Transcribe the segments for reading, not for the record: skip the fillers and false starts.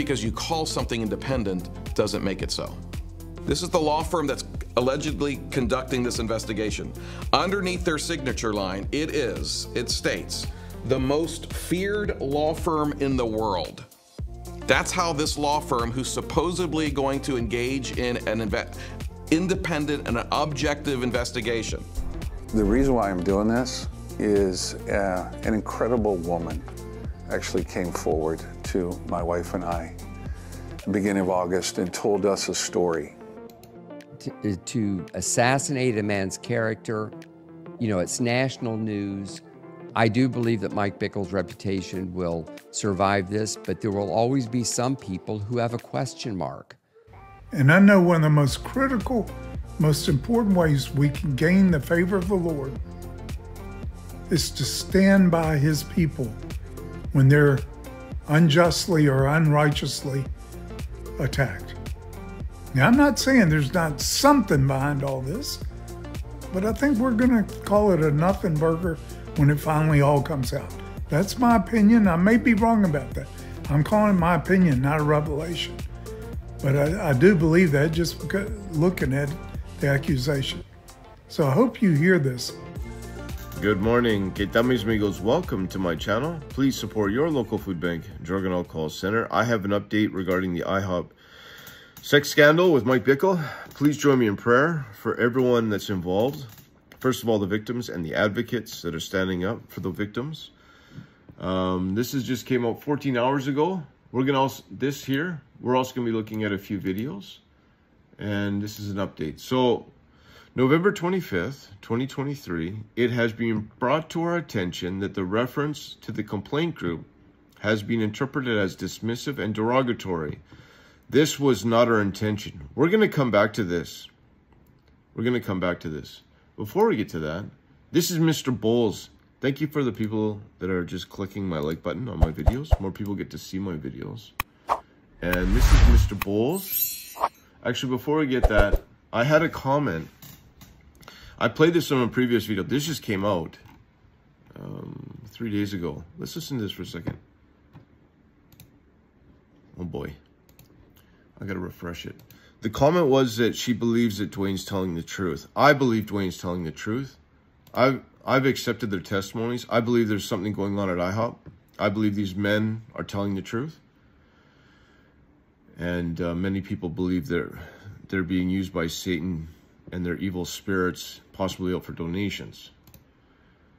because you call something independent doesn't make it so. This is the law firm that's allegedly conducting this investigation. Underneath their signature line, it states, the most feared law firm in the world. That's how this law firm, who's supposedly going to engage in an independent and an objective investigation. The reason why I'm doing this is an incredible woman actually came forward to my wife and I at the beginning of August and told us a story. To assassinate a man's character, you know, it's national news. I do believe that Mike Bickle's reputation will survive this, but there will always be some people who have a question mark. And I know one of the most critical, most important ways we can gain the favor of the Lord is to stand by his people when they're unjustly or unrighteously attacked. Now, I'm not saying there's not something behind all this, but I think we're going to call it a nothing burger when it finally all comes out. That's my opinion. I may be wrong about that. I'm calling it my opinion, not a revelation. But I do believe that just because looking at the accusation. So I hope you hear this. Good morning, ¿Qué tal mis amigos? Welcome to my channel. Please support your local food bank, Drug and Alcohol Center. I have an update regarding the IHOP sex scandal with Mike Bickle. Please join me in prayer for everyone that's involved. First of all, the victims and the advocates that are standing up for the victims. This just came out 14 hours ago. We're gonna also, we're also gonna be looking at a few videos, and this is an update. So, November 25th, 2023, it has been brought to our attention that the reference to the complaint group has been interpreted as dismissive and derogatory. This was not our intention. We're gonna come back to this. Before we get to that, this is Mr. Bowles. Thank you for the people that are just clicking my like button on my videos. More people get to see my videos. And this is Mr. Bowles. Actually, before we get that, I had a comment. I played this on a previous video. This just came out 3 days ago. Let's listen to this for a second. Oh boy. I gotta refresh it. The comment was that she believes that Dwayne's telling the truth. I believe Dwayne's telling the truth. I've accepted their testimonies. I believe there's something going on at IHOP. I believe these men are telling the truth. And many people believe they're being used by Satan and their evil spirits, possibly out for donations.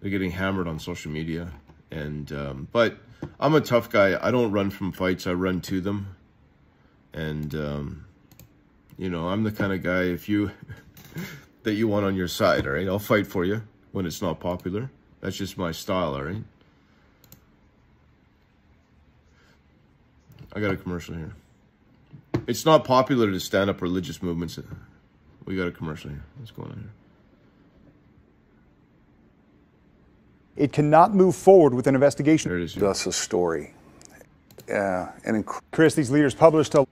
They're getting hammered on social media. And but I'm a tough guy. I don't run from fights. I run to them. And you know, I'm the kind of guy that you want on your side, all right? I'll fight for you when it's not popular. That's just my style, all right? I got a commercial here. It's not popular to stand up religious movements. We got a commercial here. What's going on here? It cannot move forward with an investigation. There it is. That's a story. Chris, these leaders published a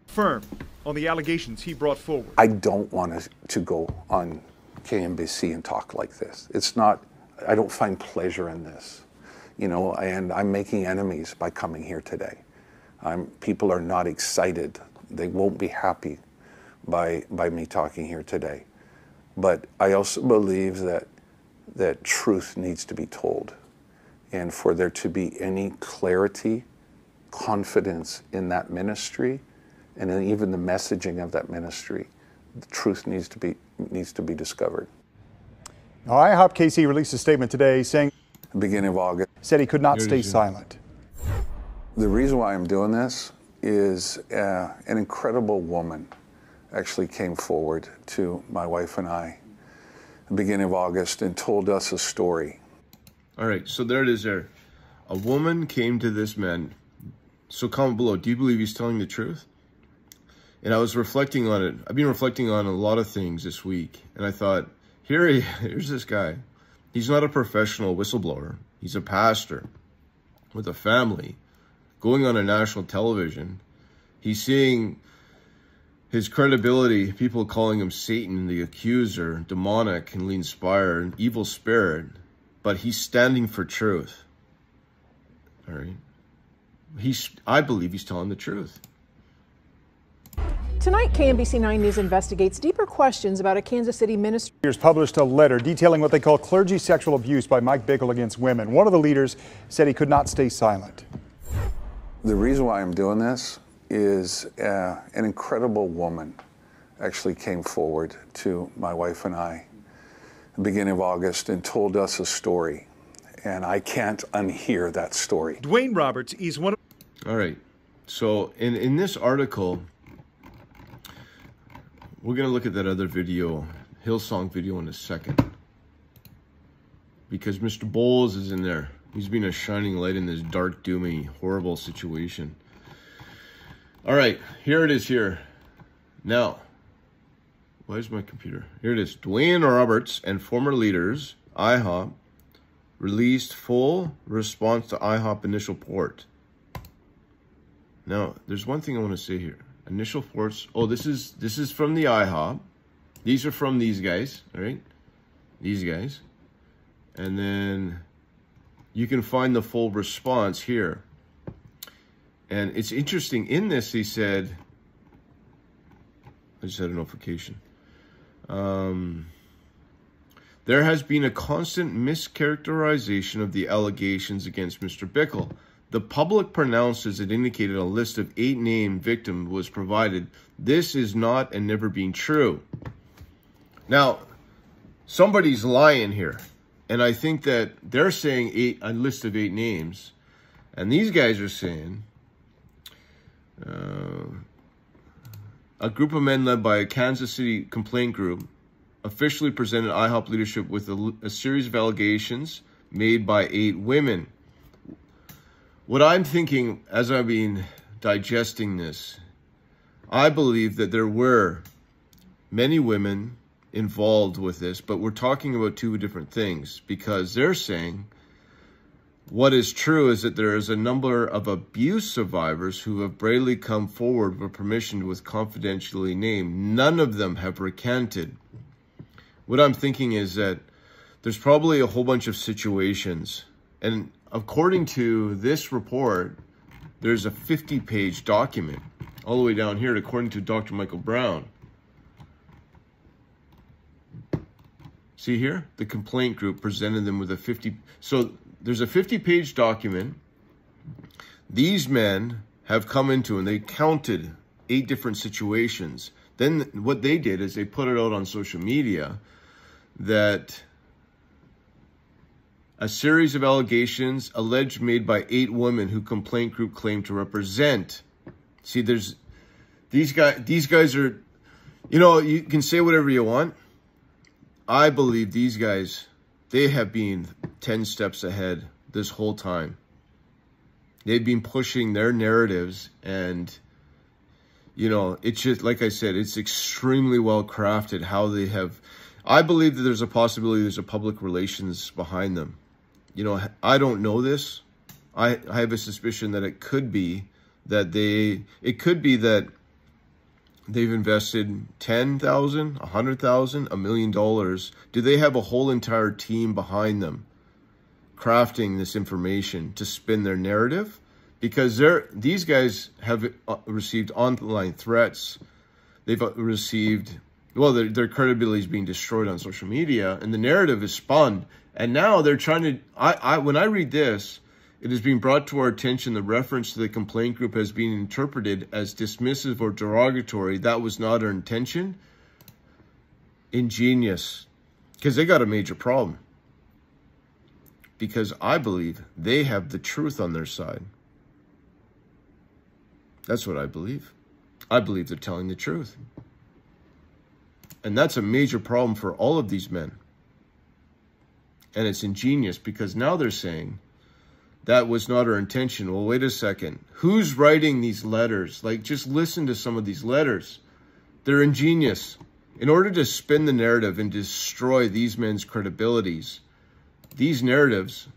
firm on the allegations he brought forward. I don't want to go on KMBC and talk like this. It's not, I don't find pleasure in this, you know, and I'm making enemies by coming here today. People are not excited. They won't be happy by me talking here today. But I also believe that truth needs to be told. And for there to be any clarity, confidence in that ministry, and then even the messaging of that ministry, the truth needs to be discovered. Now, IHOPKC released a statement today saying, Beginning of August, said he could not stay silent. The reason why I'm doing this is an incredible woman actually came forward to my wife and I at the beginning of August and told us a story. All right, so there it is there. A woman came to this man. So comment below, do you believe he's telling the truth? And I was reflecting on it. I've been reflecting on a lot of things this week. And I thought, here's this guy. He's not a professional whistleblower. He's a pastor with a family going on a national television. He's seeing his credibility, people calling him Satan, the accuser, demonic and inspired, an evil spirit. But he's standing for truth. All right. I believe he's telling the truth. Tonight, KMBC 9 News investigates deeper questions about a Kansas City minister. Leaders published a letter detailing what they call clergy sexual abuse by Mike Bickle against women. One of the leaders said he could not stay silent. The reason why I'm doing this is an incredible woman actually came forward to my wife and I at the beginning of August and told us a story. And I can't unhear that story. Dwayne Roberts is one of... All right. So in this article, we're going to look at that other video, Hillsong video, in a second. Because Mr. Bowles is in there. He's been a shining light in this dark, doomy, horrible situation. All right, here it is here. Now, why is my computer? Here it is. Dwayne Roberts and former leaders, IHOP, released full response to IHOP initial report. Now, there's one thing I want to say here. Initial reports. Oh, this is from the IHOP. These are from these guys, all right? These guys. And then you can find the full response here. And it's interesting. In this, he said, I just had a notification. There has been a constant mischaracterization of the allegations against Mr. Bickle. The public pronounces it indicated a list of 8 named victims was provided. This is not and never been true. Now, somebody's lying here. And I think that they're saying a list of 8 names. And these guys are saying a group of men led by a Kansas City complaint group officially presented IHOP leadership with a series of allegations made by 8 women. What I'm thinking as I've been digesting this, I believe that there were many women involved with this, but we're talking about 2 different things, because they're saying what is true is that there is a number of abuse survivors who have bravely come forward with permission with confidentially named. None of them have recanted. What I'm thinking is that there's probably a whole bunch of situations, and according to this report, there's a 50-page document all the way down here, according to Dr. Michael Brown. See here? The complaint group presented them with a 50... So there's a 50-page document. These men have come into, and they counted 8 different situations. Then what they did is they put it out on social media that a series of allegations alleged made by 8 women who complaint group claimed to represent. See, there's these guys are, you know, you can say whatever you want. I believe these guys, they have been 10 steps ahead this whole time. They've been pushing their narratives, and, you know, it's just, like I said, it's extremely well crafted how they have. I believe that there's a possibility there's a public relations behind them. You know, I don't know this. I have a suspicion that it could be that they've invested $10,000, $100,000, $1 million. Do they have a whole entire team behind them crafting this information to spin their narrative? Because these guys have received online threats. They've received, well, their credibility is being destroyed on social media, and the narrative is spun. And now they're trying to, when I read this, it has been brought to our attention the reference to the complaint group has been interpreted as dismissive or derogatory. That was not our intention. Ingenious. Because they got a major problem. Because I believe they have the truth on their side. That's what I believe. I believe they're telling the truth. And that's a major problem for all of these men. And it's ingenious because now they're saying that was not our intention. Well, wait a second. Who's writing these letters? Like, just listen to some of these letters. They're ingenious. In order to spin the narrative and destroy these men's credibilities, these narratives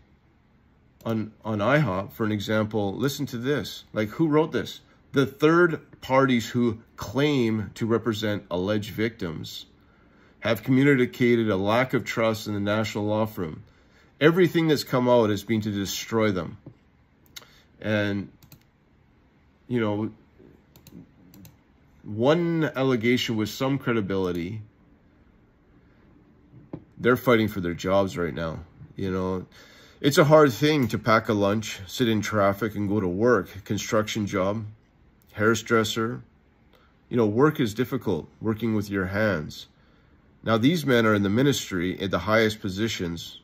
on IHOP, for an example, listen to this. Like, who wrote this? The third parties who claim to represent alleged victims have communicated a lack of trust in the national law firm. Everything that's come out has been to destroy them. And you know, one allegation with some credibility, they're fighting for their jobs right now. You know, it's a hard thing to pack a lunch, sit in traffic, and go to work. Construction job, hairdresser. You know, work is difficult, working with your hands. Now, these men are in the ministry at the highest positions.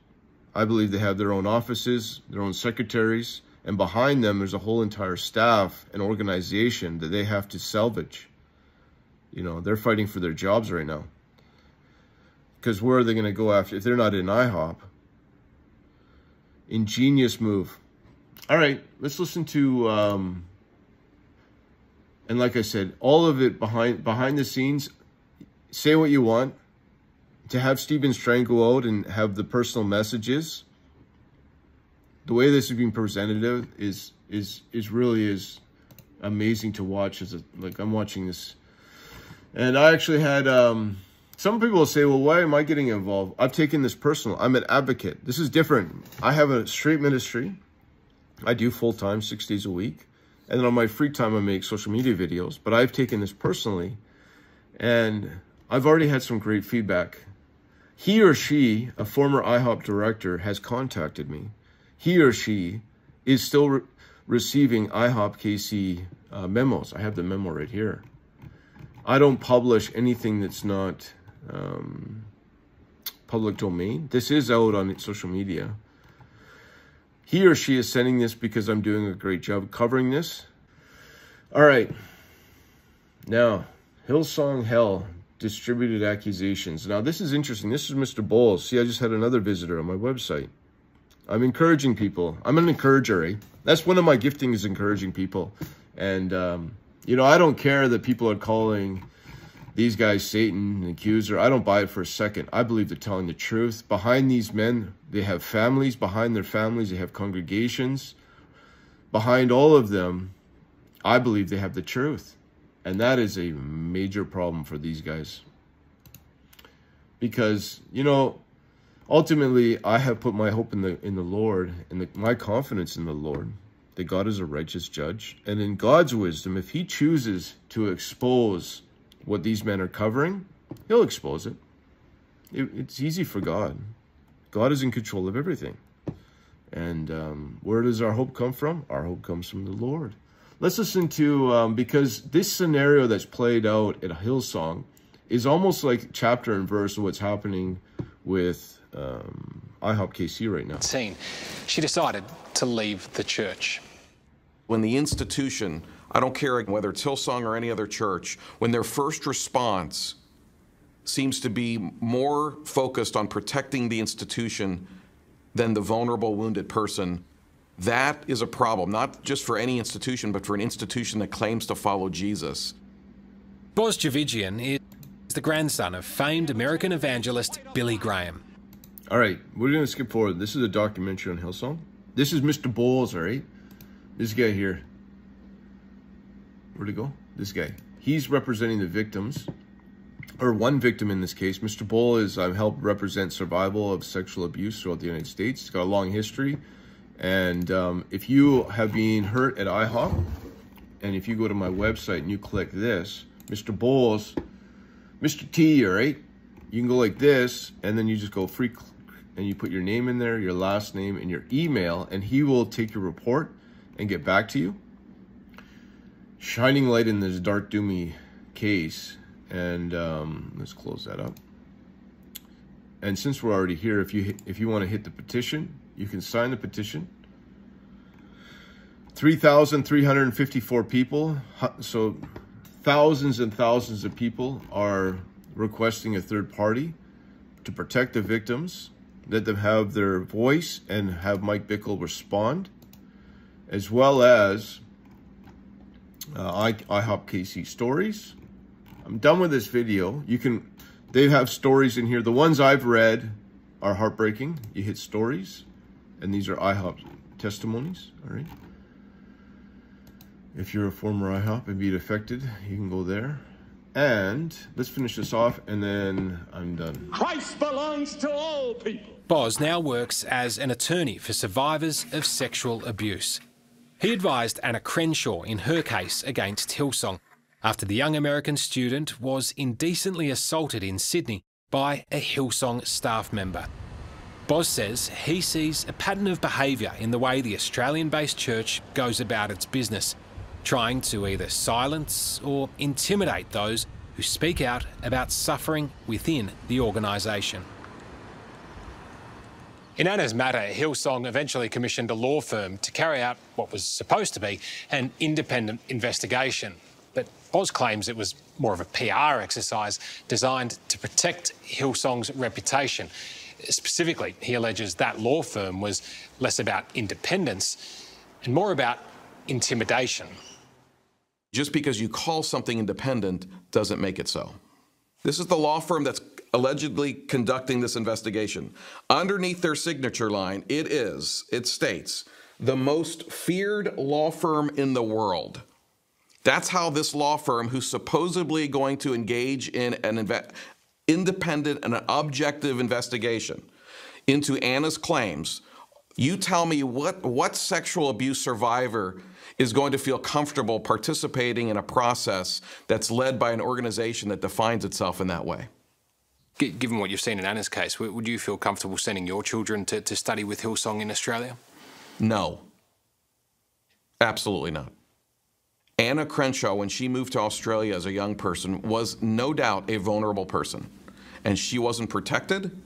I believe they have their own offices, their own secretaries, and behind them there's a whole entire staff and organization that they have to salvage. You know, they're fighting for their jobs right now. Because where are they going to go after if they're not in IHOP? Ingenious move. All right, let's listen to, and like I said, all of it behind the scenes. Say what you want. To have Strang go out and have the personal messages, the way this is being presented is really amazing to watch. Like I'm watching this, and I actually had some people will say, well, why am I getting involved? I've taken this personal. I'm an advocate. This is different. I have a straight ministry. I do full-time, 6 days a week. And then on my free time, I make social media videos. But I've taken this personally. And I've already had some great feedback. He or she, a former IHOP director, has contacted me. He or she is still receiving IHOPKC memos. I have the memo right here. I don't publish anything that's not public domain. This is out on social media. He or she is sending this because I'm doing a great job covering this. All right. Now, Hillsong Hell distributed accusations. Now, this is interesting. This is Mr. Bowles. See, I just had another visitor on my website. I'm encouraging people. I'm an encourager, eh? That's one of my giftings, is encouraging people. And, you know, I don't care that people are calling these guys Satan, an accuser. I don't buy it for a second. I believe they're telling the truth. Behind these men, they have families. Behind their families, they have congregations. Behind all of them, I believe they have the truth. And that is a major problem for these guys. Because, you know, ultimately, I have put my hope in the Lord, and my confidence in the Lord, that God is a righteous judge. And in God's wisdom, if he chooses to expose what these men are covering, he'll expose it. It's easy for God. God is in control of everything. And where does our hope come from? Our hope comes from the Lord. Let's listen to, because this scenario that's played out at Hillsong is almost like chapter and verse of what's happening with IHOPKC right now. She decided to leave the church. When the institution, I don't care whether it's Hillsong or any other church, when their first response seems to be more focused on protecting the institution than the vulnerable, wounded person, that is a problem, not just for any institution, but for an institution that claims to follow Jesus. Boz Javigian is the grandson of famed American evangelist Billy Graham. All right, we're going to skip forward. This is a documentary on Hillsong. This is Mr. Bowles, all right? This guy here. Where'd he go? This guy. He's representing the victims, or one victim in this case. Mr. Bowles is helped represent survival of sexual abuse throughout the United States. He's got a long history. And if you have been hurt at IHOP, and if you go to my website and you click this, Mr. Bowles, Mr. T, all right? You can go like this, and then you just go free, and you put your name in there, your last name, and your email, and he will take your report and get back to you. Shining light in this dark, doomy case. And let's close that up. And since we're already here, if you want to hit the petition, you can sign the petition. 3,354 people. So thousands and thousands of people are requesting a third party to protect the victims, let them have their voice, and have Mike Bickle respond, as well as IHOPKC stories. I'm done with this video. They have stories in here. The ones I've read are heartbreaking. You hit stories, and these are IHOP testimonies, all right? If you're a former IHOP and be affected, you can go there. And let's finish this off, and then I'm done. Christ belongs to all people. Boz now works as an attorney for survivors of sexual abuse. He advised Anna Crenshaw in her case against Hillsong after the young American student was indecently assaulted in Sydney by a Hillsong staff member. Boz says he sees a pattern of behaviour in the way the Australian-based church goes about its business, trying to either silence or intimidate those who speak out about suffering within the organisation. In Anna's matter, Hillsong eventually commissioned a law firm to carry out what was supposed to be an independent investigation. But Boz claims it was more of a PR exercise designed to protect Hillsong's reputation. Specifically, he alleges that law firm was less about independence and more about intimidation. Just because you call something independent doesn't make it so. This is the law firm that's allegedly conducting this investigation. Underneath their signature line, it states, the most feared law firm in the world. That's how this law firm, who's supposedly going to engage in an independent and an objective investigation into Anna's claims, you tell me what sexual abuse survivor is going to feel comfortable participating in a process that's led by an organization that defines itself in that way. Given what you've seen in Anna's case, would you feel comfortable sending your children to study with Hillsong in Australia? No. Absolutely not. Anna Crenshaw, when she moved to Australia as a young person, was no doubt a vulnerable person. And she wasn't protected,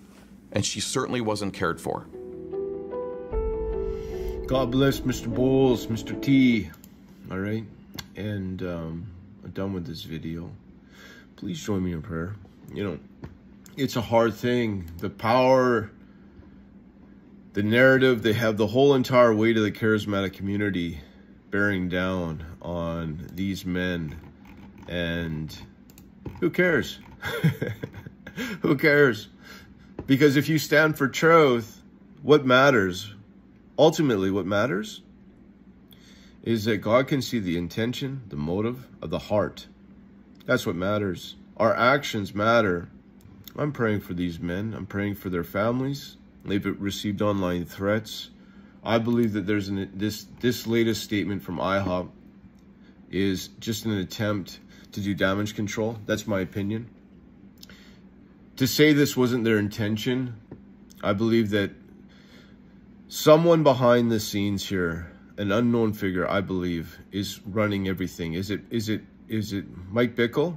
and she certainly wasn't cared for. God bless Mr. Bowles, Mr. T. All right? And I'm done with this video. Please join me in prayer. You know, it's a hard thing. The power, the narrative, they have the whole entire weight of the charismatic community bearing down on these men. And who cares? Who cares? Because if you stand for truth, what matters? Ultimately, what matters is that God can see the intention, the motive of the heart. That's what matters. Our actions matter. I'm praying for these men. I'm praying for their families. They've received online threats. I believe that there's this latest statement from IHOP is just an attempt to do damage control. That's my opinion. To say this wasn't their intention, I believe that someone behind the scenes here, an unknown figure, I believe, is running everything. Is it Mike Bickle?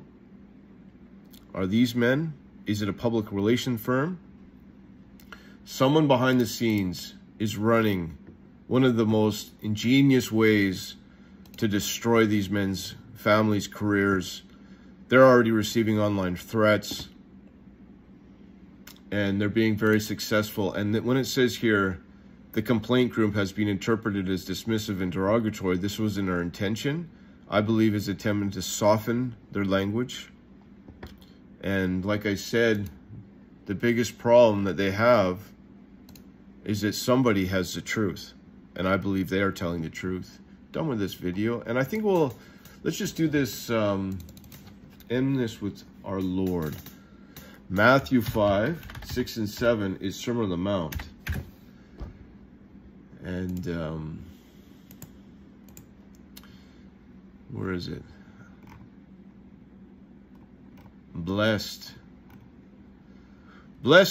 Are these men? Is it a public relation firm? Someone behind the scenes is running one of the most ingenious ways to destroy these men's families' careers. They're already receiving online threats, and they're being very successful. And when it says here, the complaint group has been interpreted as dismissive and derogatory, this wasn't our intention. I believe is attempting to soften their language. And like I said, the biggest problem that they have is that somebody has the truth. And I believe they are telling the truth. Done with this video. And I think let's just do this, end this with our Lord. Matthew 5, 6 and 7 is Sermon on the Mount. And where is it? Blessed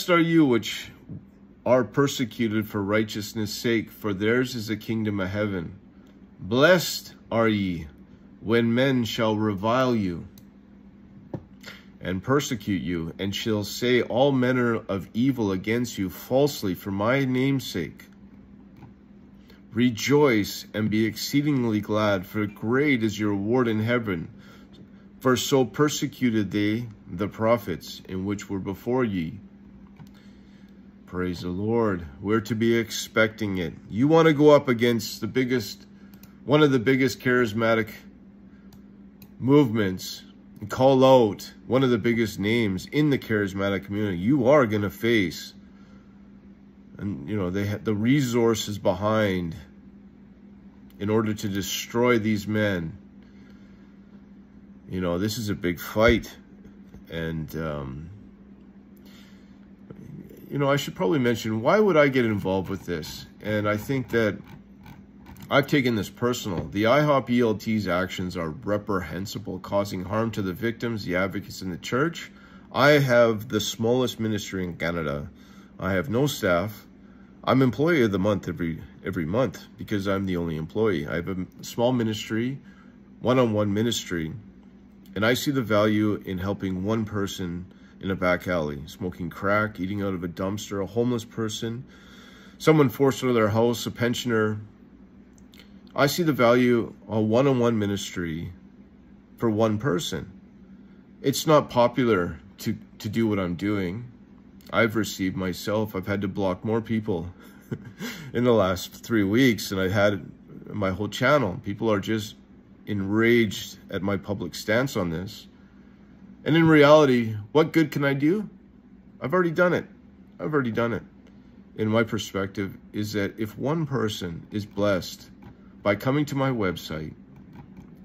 are you which are persecuted for righteousness' sake, for theirs is the kingdom of heaven. Blessed are ye when men shall revile you and persecute you, and shall say all manner of evil against you falsely for my name's sake. Rejoice and be exceedingly glad, for great is your reward in heaven. For so persecuted they the prophets in which were before ye. Praise the Lord. We're to be expecting it. You want to go up against one of the biggest charismatic movements, and call out one of the biggest names in the charismatic community, you are going to face, and you know, they have the resources behind in order to destroy these men. You know, this is a big fight. And you know, I should probably mention, why would I get involved with this? And I think that I've taken this personal. The IHOP ELT's actions are reprehensible, causing harm to the victims, the advocates, and the church. I have the smallest ministry in Canada. I have no staff. I'm employee of the month every month because I'm the only employee. I have a small ministry, one-on-one ministry, and I see the value in helping one person in a back alley, smoking crack, eating out of a dumpster, a homeless person, someone forced out of their house, a pensioner. I see the value of one-on-one ministry for one person. It's not popular to do what I'm doing. I've received myself, I've had to block more people in the last 3 weeks than I had my whole channel. People are just enraged at my public stance on this. And in reality, what good can I do? I've already done it. I've already done it. In my perspective is that if one person is blessed by coming to my website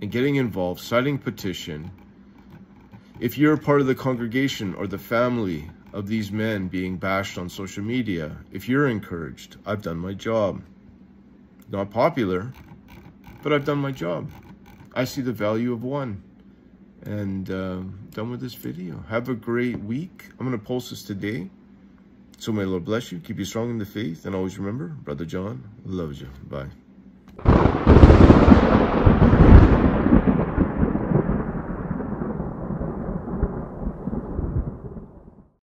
and getting involved, signing a petition, if you're a part of the congregation or the family of these men being bashed on social media, if you're encouraged, I've done my job. Not popular, but I've done my job. I see the value of one. And done with this video. Have a great week. I'm going to post this today. So may the Lord bless you, keep you strong in the faith, and always remember, Brother John loves you. Bye.